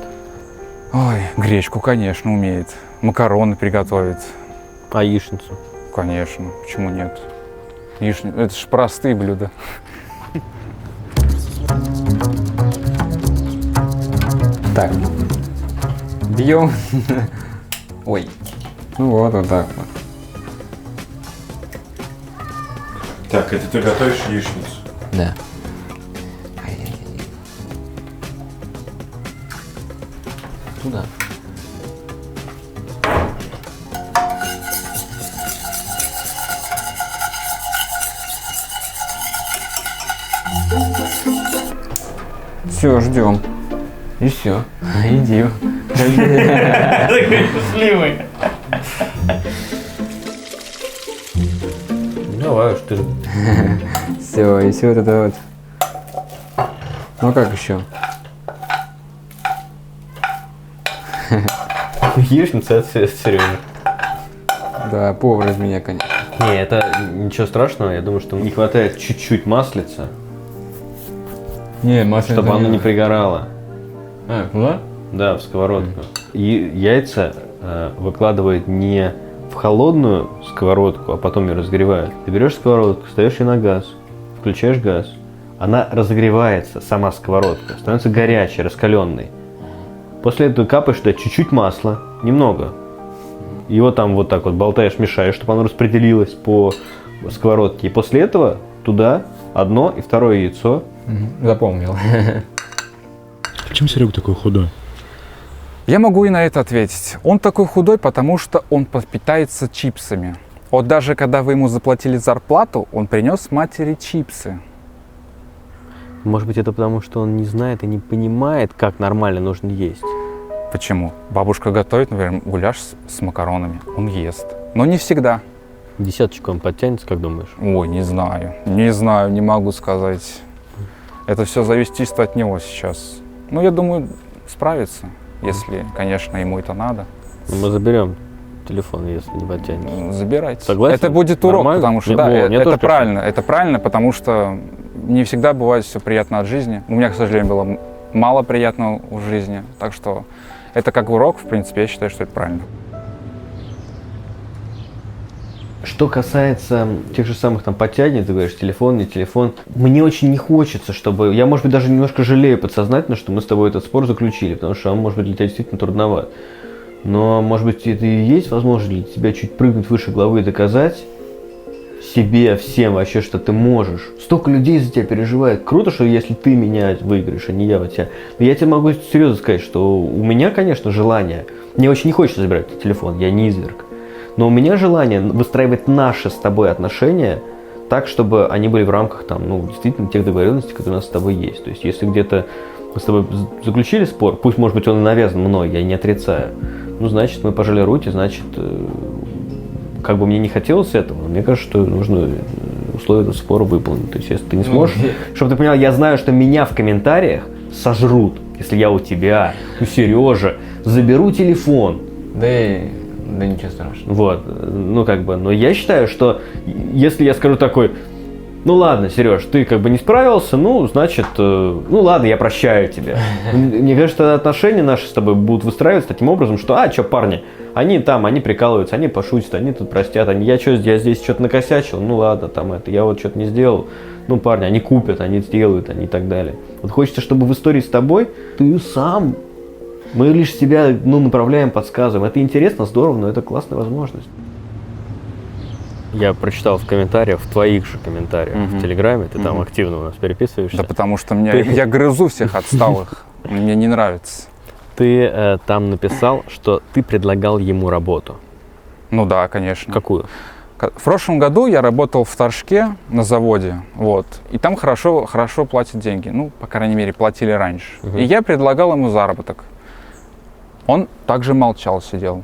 Ой, гречку, конечно, умеет. Макароны приготовит. А яичницу? Конечно, почему нет? Яичница, это же простые блюда. Так. Бьем. Ой. Ну вот так вот. Так, это ты готовишь яичницу? Да. Туда. Все, ждем. И все. Иди. Такой счастливый. Давай уж ты. Все, и все вот это вот. Ну а как еще? Ешь Сережа. Да, повар из меня, конечно. Не, это ничего страшного. Я думаю, что не хватает чуть-чуть маслица, Не, масло. чтобы оно не пригорало. А, куда? Да, в сковородку. И яйца выкладывают не в холодную сковородку, а потом ее разогревают. Ты берешь сковородку, ставишь ее на газ, включаешь газ. Она разогревается, сама сковородка, становится горячей, раскаленной. После этого капаешь туда чуть-чуть масла, немного. Его там вот так вот болтаешь, мешаешь, чтобы оно распределилось по сковородке. И после этого туда одно и второе яйцо. Запомнил. Почему Серега такой худой? Я могу и на это ответить. Он такой худой, потому что он питается чипсами. Вот даже когда вы ему заплатили зарплату, он принес матери чипсы. Может быть, это потому, что он не знает и не понимает, как нормально нужно есть. Почему? Бабушка готовит, например, гуляш с макаронами. Он ест. Но не всегда. Десяточку он подтянется, как думаешь? Ой, не знаю. Не знаю, не могу сказать. Это все зависит чисто от него сейчас. Ну, я думаю, справится, если, конечно, ему это надо. Мы заберем телефон, если не подтянется. Забирайте. Согласен? Это будет урок, Нормально? потому что Мне- да, мне это тоже правильно. Это правильно, потому что не всегда бывает все приятно от жизни. У меня, к сожалению, было мало приятного в жизни. Так что это как урок, в принципе, я считаю, что это правильно. Что касается тех же самых там подтягиваний, ты говоришь, телефон, не телефон, мне очень не хочется, чтобы... Я, может быть, даже немножко жалею подсознательно, что мы с тобой этот спор заключили, потому что он, может быть, для тебя действительно трудноват. Но, может быть, это и есть возможность для тебя чуть прыгнуть выше головы и доказать себе, всем вообще, что ты можешь. Столько людей за тебя переживает. Круто, что если ты меня выиграешь, а не я вот тебя. Но я тебе могу серьезно сказать, что у меня, конечно, желание... Мне очень не хочется забирать телефон, я не изверг. Но у меня желание выстраивать наши с тобой отношения так, чтобы они были в рамках там, ну, действительно тех договоренностей, которые у нас с тобой есть. То есть, если где-то мы с тобой заключили спор, пусть, может быть, он и навязан мной, я не отрицаю, ну, значит, мы пожали руки, значит, как бы мне не хотелось этого, но мне кажется, что нужно условия этого спора выполнить. То есть, если ты не сможешь, чтобы ты понял, я знаю, что меня в комментариях сожрут, если я у тебя, у Сережи, заберу телефон. Да ничего страшного. Вот, ну как бы, но я считаю, что если я скажу такой, ну ладно, Сереж, ты как бы не справился, ну значит, ну ладно, я прощаю тебя. Мне кажется, отношения наши с тобой будут выстраиваться таким образом, что, что парни, они прикалываются, они пошутят, они тут простят, я здесь что-то накосячил, ну ладно, там это, я вот что-то не сделал, ну парни, они купят, они сделают, они и так далее. Вот хочется, чтобы в истории с тобой ты сам... Мы лишь себя направляем, подсказываем. Это интересно, здорово, но это классная возможность. Я прочитал в комментариях, в твоих же комментариях в Телеграме, ты там активно у нас переписываешься. Да потому что я грызу всех отсталых. Мне не нравится. Ты там написал, что ты предлагал ему работу. Ну да, конечно. Какую? В прошлом году я работал в Торжке на заводе, вот, и там хорошо платят деньги. Ну, по крайней мере, платили раньше. И я предлагал ему заработок. Он также молчал, сидел.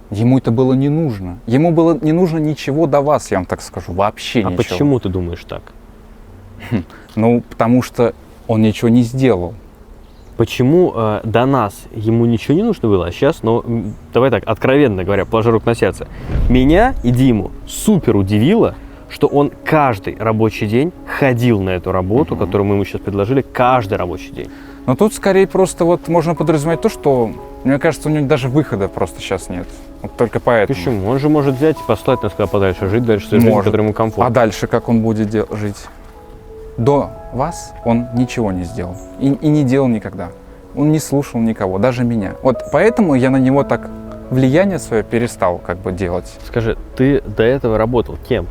Ему это было не нужно. Ему было не нужно ничего до вас, я вам так скажу, вообще ничего. А почему ты думаешь так? Ну, потому что он ничего не сделал. Почему до нас ему ничего не нужно было, а сейчас, давай так, откровенно говоря, положа руку на сердце, меня и Диму супер удивило, что он каждый рабочий день ходил на эту работу, которую мы ему сейчас предложили, каждый рабочий день. Но тут скорее просто вот можно подразумевать то, что, мне кажется, у него даже выхода просто сейчас нет. Вот только поэтому. Почему? Он же может взять и послать нас куда подальше, жить дальше свою жизнь, которая ему комфортна. А дальше как он будет жить? До вас он ничего не сделал. И не делал никогда. Он не слушал никого, даже меня. Вот поэтому я на него так влияние свое перестал как бы делать. Скажи, ты до этого работал кем?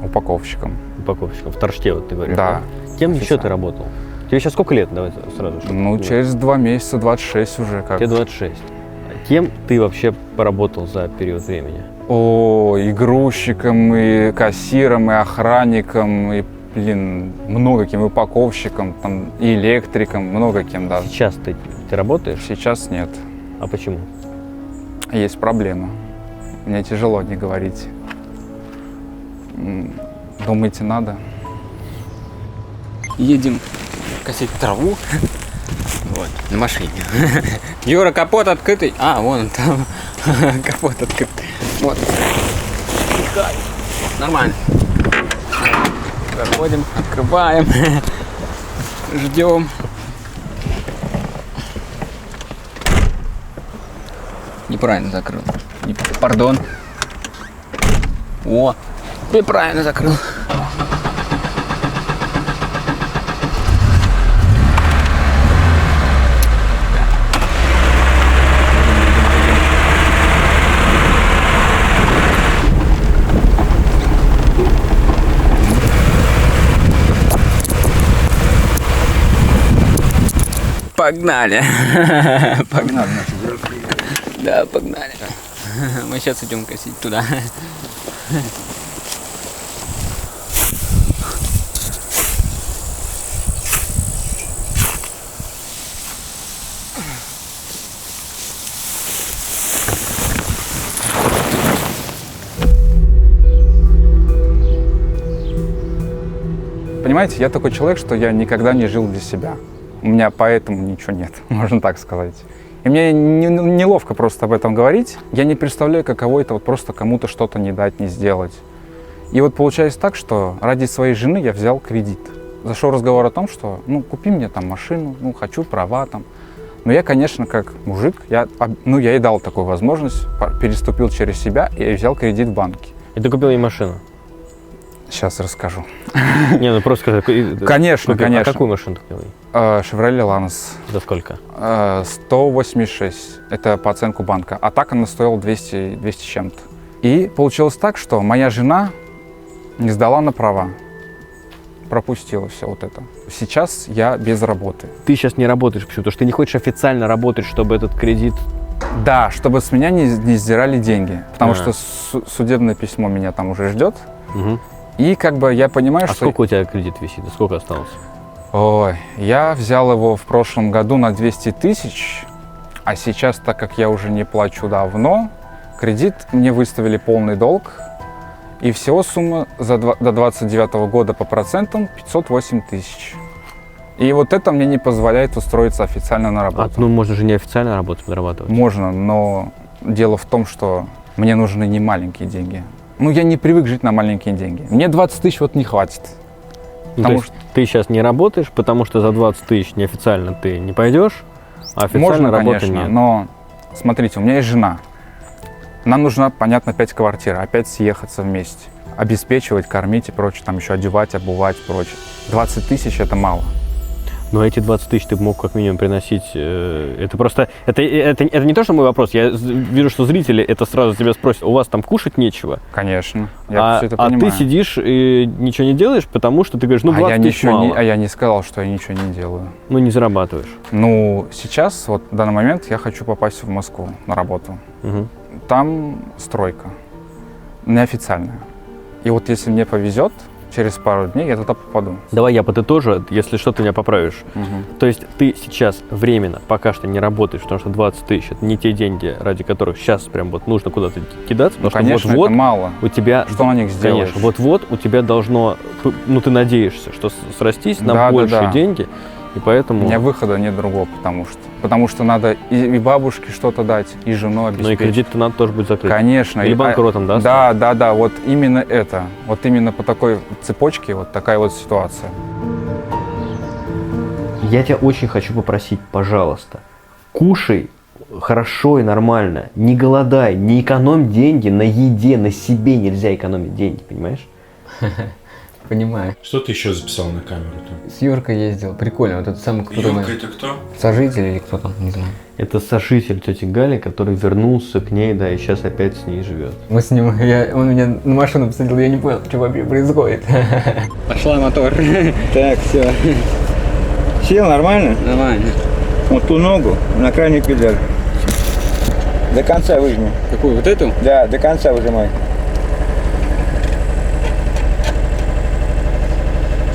Упаковщиком. Упаковщиком. В Торжке, вот ты говоришь. Да. Кем еще ты работал? Тебе сейчас сколько лет? Давай сразу. Ну, через 2 месяца, 26 уже как. Тебе 26. А кем ты вообще поработал за период времени? И грузчиком, и кассиром, и охранником, и, много кем, и упаковщиком, там, и электриком, много кем даже. Сейчас ты работаешь? Сейчас нет. А почему? Есть проблема. Мне тяжело не говорить. Думаете, надо? Едем косить траву. Вот, на машине. Юра, капот открытый. А, вон он там. Капот открытый. Вот. Нормально. Заходим, открываем. Ждем. Неправильно закрыл. Пардон. О, неправильно закрыл. Погнали. Погнали. Да, погнали. Мы сейчас идем косить туда. Понимаете, я такой человек, что я никогда не жил для себя. У меня поэтому ничего нет, можно так сказать. И мне неловко просто об этом говорить. Я не представляю, каково это вот просто кому-то что-то не дать, не сделать. И вот получается так, что ради своей жены я взял кредит. Зашел разговор о том, что, купи мне там машину, хочу права там. Но я, конечно, как мужик, я ей дал такую возможность, переступил через себя и взял кредит в банке. И ты купил ей машину? Сейчас расскажу. Не, просто скажи. Конечно, конечно. А какую машину ты купил ей? Chevrolet Lanos. За сколько? 186. Это по оценку банка. А так она стоила 200 с чем-то. И получилось так, что моя жена не сдала на права. Пропустила все вот это. Сейчас я без работы. Ты сейчас не работаешь почему? Потому что ты не хочешь официально работать, чтобы этот кредит... Да, чтобы с меня не сдирали деньги. Потому что судебное письмо меня там уже ждет. Угу. И как бы я понимаю, что... сколько у тебя кредит висит? Сколько осталось? Ой, я взял его в прошлом году на 200 тысяч, а сейчас, так как я уже не плачу давно, кредит мне выставили полный долг, и всего сумма до 29 года по процентам 508 тысяч. И вот это мне не позволяет устроиться официально на работу. Можно же неофициально работать, подрабатывать. Можно, но дело в том, что мне нужны не маленькие деньги. Я не привык жить на маленькие деньги. Мне 20 тысяч вот не хватит. Потому что ты сейчас не работаешь, потому что за 20 тысяч неофициально ты не пойдешь, а официально можно, работы конечно, нет. Но смотрите, у меня есть жена. Нам нужно, понятно, 5 квартир, опять съехаться вместе. Обеспечивать, кормить и прочее, там еще одевать, обувать и прочее. 20 тысяч это мало. Но эти 20 тысяч ты мог как минимум приносить. Это просто... Это не то, что мой вопрос. Я вижу, что зрители это сразу тебя спросят. У вас там кушать нечего? Конечно. Я все это понимаю. Ты сидишь и ничего не делаешь, потому что ты говоришь, 20 тысяч мало. Я не сказал, что я ничего не делаю. Не зарабатываешь. Сейчас, вот в данный момент, я хочу попасть в Москву на работу. Угу. Там стройка. Неофициальная. И вот если мне повезет, через пару дней я туда попаду. Давай я подытожу, если что, ты меня поправишь. Угу. То есть ты сейчас временно пока что не работаешь, потому что 20 тысяч это не те деньги, ради которых сейчас прям вот нужно куда-то кидаться. Потому конечно, что вот-вот это мало. у тебя... Что на них сделаешь? Конечно, вот-вот у тебя должно... ты надеешься, что срастись на большие деньги, и поэтому... У меня выхода нет другого, потому что надо и бабушке что-то дать, и жену обеспечить. И кредит-то надо тоже будет закрыть. Конечно. Или банкротом, да? Да, вот именно это. Вот именно по такой цепочке вот такая вот ситуация. Я тебя очень хочу попросить, пожалуйста, кушай хорошо и нормально, не голодай, не экономь деньги на еде, на себе нельзя экономить деньги, понимаешь? Понимаю. Что ты еще записал на камеру-то? С Юркой ездил. Прикольно. Вот этот самый, который... Юрка это кто? Сожитель или кто там, не знаю. Это сожитель тети Гали, который вернулся к ней, да, и сейчас опять с ней живет. Мы с ним, он меня на машину посадил, я не понял, что вообще происходит. Пошла мотор. Так, все. Сел нормально? Нормально. Вот ту ногу на крайний педаль. До конца выжми. Какую, вот эту? Да, до конца выжимай.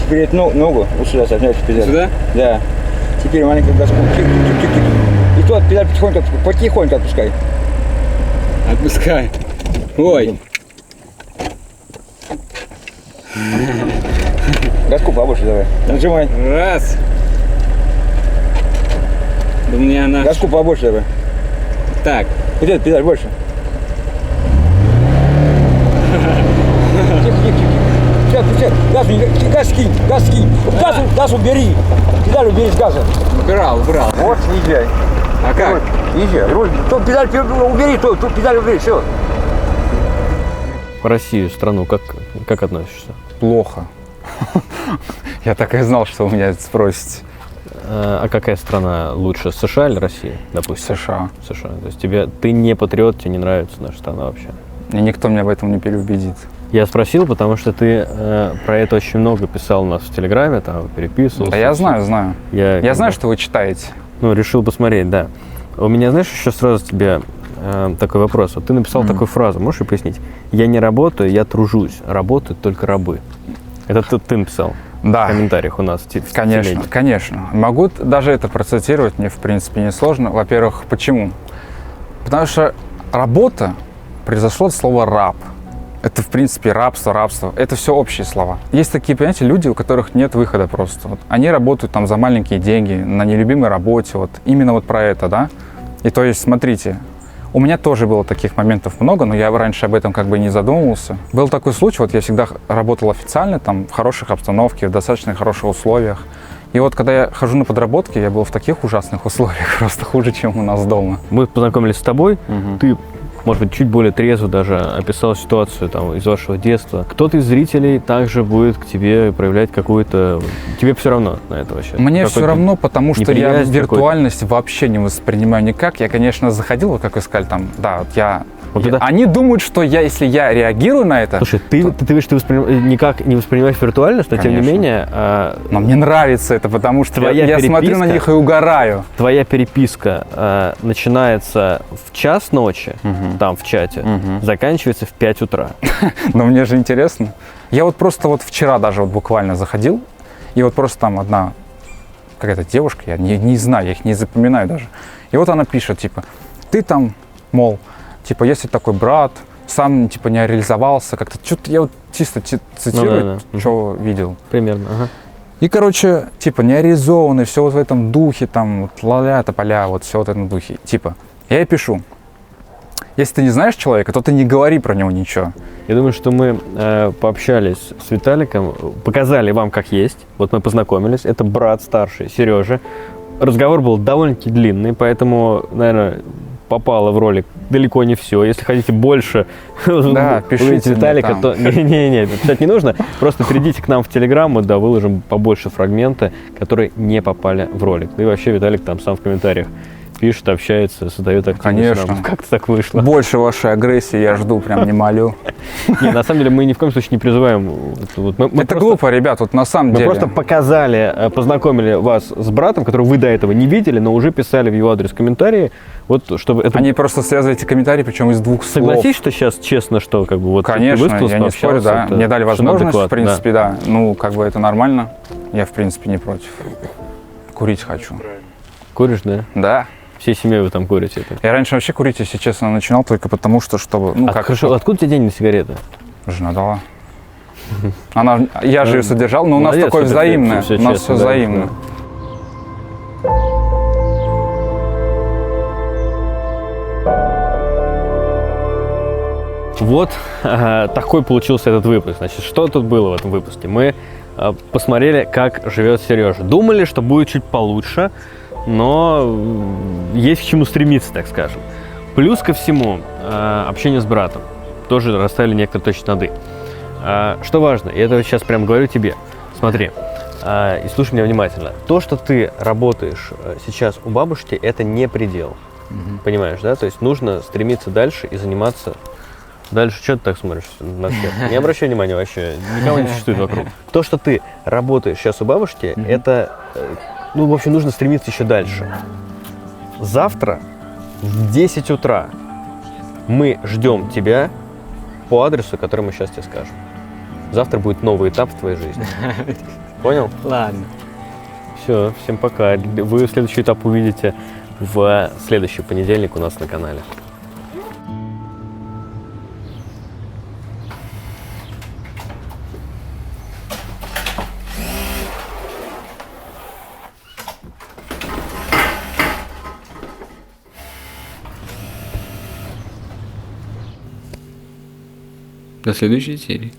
Теперь эту ногу вот сюда сожмешь педаль. Сюда? Да. Теперь маленькую газку. Тик-тик-тик-тик. И тот педаль потихоньку отпускай. Отпускай. Ой. Газку побольше давай. Нажимай. Раз. Да у меня она... Газку побольше давай. Так. Где педаль больше? Газ скинь, газ убери. Педаль убери с газа. Убрал. Вот, езжай. А как? Езжай. Руль, то педаль убери, то педаль убери, все. В Россию, страну, как относишься? Плохо. Я так и знал, что вы меня это спросите. А какая страна лучше, США или Россия, допустим? США. США. То есть ты не патриот, тебе не нравится наша страна вообще? И никто меня в этом не переубедит. Я спросил, потому что ты про это очень много писал у нас в Телеграме, там переписывался. Да я знаю. Я знаю, что вы читаете. Ну, решил посмотреть, да. У меня, знаешь, еще сразу тебе такой вопрос. Вот ты написал такую фразу, можешь ее пояснить? Я не работаю, я тружусь. Работают только рабы. Это ты написал Да. в комментариях у нас. В Конечно, телеге. конечно. Могу даже это процитировать, мне в принципе не сложно. Во-первых, почему? Потому что работа произошло от слова «раб». Это, в принципе, рабство. Это все общие слова. Есть такие, понимаете, люди, у которых нет выхода просто. Вот они работают там за маленькие деньги, на нелюбимой работе. Вот именно вот про это, да? И то есть, смотрите, у меня тоже было таких моментов много, но я раньше об этом как бы не задумывался. Был такой случай, вот я всегда работал официально, там, в хороших обстановке, в достаточно хороших условиях. И вот когда я хожу на подработки, я был в таких ужасных условиях, просто хуже, чем у нас дома. Мы познакомились с тобой, ты, может быть, чуть более трезво даже описал ситуацию там, из вашего детства. Кто-то из зрителей также будет к тебе проявлять какую-то... Тебе все равно на это вообще? Мне все равно, потому что я неприязнь виртуальность вообще не воспринимаю никак. Я, конечно, заходил, вот как вы сказали, там, да, вот это- они думают, что если я реагирую на это, Слушай, ты говоришь, ты никак не воспринимаешь виртуальность, но тем не Конечно. менее... но мне нравится это, потому что Твоя я смотрю на переписка- них и угораю. Твоя переписка начинается в час ночи, там в чате, заканчивается в 5 утра. Но мне же интересно. Я вот просто вот вчера даже вот буквально заходил, и вот просто там одна какая-то девушка, я не знаю, я их не запоминаю даже. И вот она пишет, типа, ты там, мол, типа, если такой брат, сам, типа, не реализовался, как-то, что-то я вот чисто цитирую, да. что видел. Примерно, ага. И, короче, типа, нереализованный, все вот в этом духе, там, вот, ля-ля, тополя, вот все вот в этом духе. Типа, я ей пишу, если ты не знаешь человека, то ты не говори про него ничего. Я думаю, что мы пообщались с Виталиком, показали вам, как есть. Вот мы познакомились. Это брат старший, Сережа. Разговор был довольно-таки длинный, поэтому, наверное, попало в ролик далеко не все. Если хотите больше Да, пишите увидеть Виталика, мне то... Не, писать не нужно. Просто перейдите к нам в Телеграм, мы, да, выложим побольше фрагменты, которые не попали в ролик. И вообще Виталик там сам в комментариях пишет, общается, создает активность. Конечно. Как-то так вышло. Больше вашей агрессии я жду, прям не молю. Не, на самом деле мы ни в коем случае не призываем. Мы Это просто- глупо, ребят, вот на самом Мы деле. просто показали, познакомили вас с братом, которого вы до этого не видели, но уже писали в его адрес комментарии, вот чтобы это... Они просто связывали эти комментарии, причем из двух слов. Согласись, что сейчас честно, что как бы вот Конечно, ты высказался, я не спорю, пообщался, да. это Мне дали совершенно возможность, в адекватно, принципе, да. Ну, как бы это нормально. Я, в принципе, не против. Курить хочу. Да. Куришь, да? Да. Всей семьей вы там курите это. Я раньше вообще курить, если честно, начинал только потому, что, чтобы, ну, как Хорошо, откуда тебе деньги на сигареты? жена дала. Я же ее содержал, но у нас Молодец, такое это взаимное. всё У нас честно, все да, взаимно. Вот такой получился этот выпуск. Значит, что тут было в этом выпуске? Мы посмотрели, как живет Сережа. Думали, что будет чуть получше, но есть к чему стремиться, так скажем. Плюс ко всему, общение с братом. Тоже расставили некоторые точки над «и». Что важно, и это сейчас прям говорю тебе. Смотри, и слушай меня внимательно. То, что ты работаешь сейчас у бабушки, это не предел. Понимаешь, да? То есть нужно стремиться дальше и заниматься... Дальше, что ты так смотришь на всех? Не обращай внимания вообще, никого не существует вокруг. То, что ты работаешь сейчас у бабушки, это, ну, в общем, нужно стремиться еще дальше. Завтра в 10 утра мы ждем тебя по адресу, который мы сейчас тебе скажем. Завтра будет новый этап в твоей жизни. Понял? Ладно. Все, всем пока. Вы следующий этап увидите в следующий понедельник у нас на канале. До следующей серии.